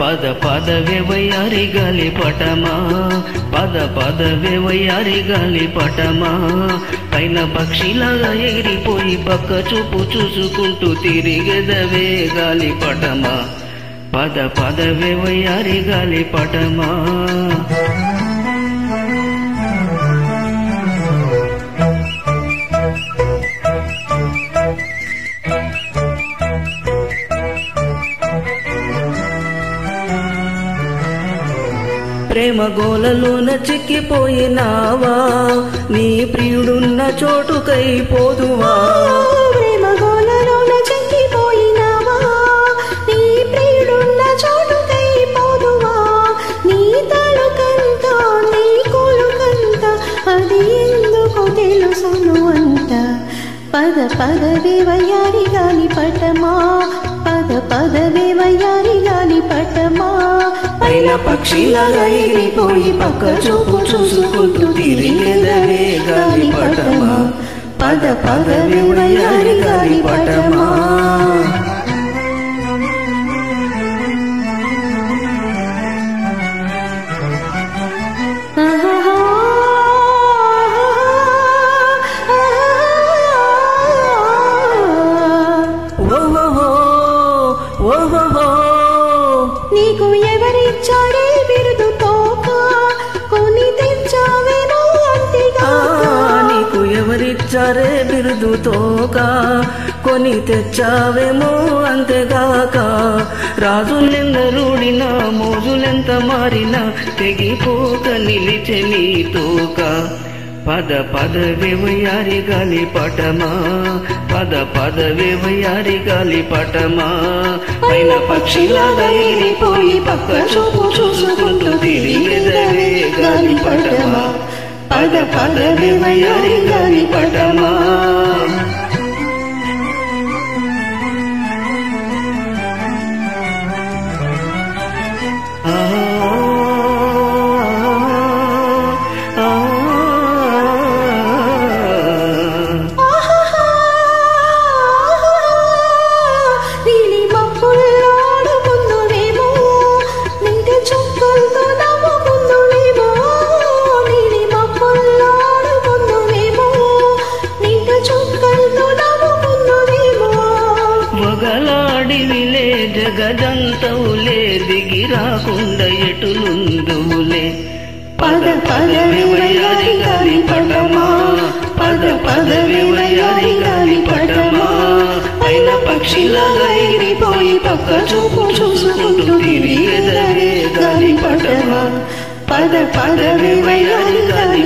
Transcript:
పద పదవే వయ్యారి గాలి పటమా పద పదవే వయ్యారి గాలి పటమా పైన పక్షిలాగా ఎగిరిపోయి పక్క చూపు చూసుకుంటూ తిరిగెదవే గాలి పటమా పద పదవే వయ్యారి గాలి పటమా ప్రేమ గోలలోన చిక్కిపోయినావా నీ ప్రియుడున్న చోటుకై పోదువా ప్రేమ గోలలోన చిక్కిపోయినావా నీ ప్రియుడున్న చోటుకై పోదువా నీ తలుకంత నీ కొలుకంత అది ఎందుకు తెలుసును అంట పద పదవే వయ్యారి గాలి పటమా పద పదవే వయ్యారి గాలి పటమా పైన పక్షిలాగా ఎగిరిపోయి పక్క చూపు చూసుకుంటూ తిరిగెదవే గాలి పటమా పద పదవే వయ్యారి గాలి పటమా నీకు ఎవరిచ్చారే బిరుదు తోక కొని తెచ్చావేమో అంతేగా నీకు ఎవరిచ్చారే బిరుదు తోక కొని తెచ్చావేమో అంతేగాక రాజులెందరూడినా మోజులెంత మారినా తెగిపోక నిలిచె నీ తోక పద పదవే వయ్యారి గాలి పటమా పద పదవే వయ్యారి గాలి పటమా పైన పక్షిలాగా ఎగిరిపోయి పక్క చూపు చూసుకుంటూ తిరిగెదవే గాలి పటమా పద పదవే వయ్యారి గాలి పటమా వగలాడివిలే జగదంతవులే దిగిరాకుండా ఎటులుందువులే పద పదవే వయ్యారి గాలి పటమా పద పదవే వయ్యారి గాలి పటమా పైన పక్షిలాగా ఎగిరిపోయి పక్క చూపు చూసుకుంటూ తిరిగెదవే గాలి పటమా పద పదవే వయ్యారి గాలి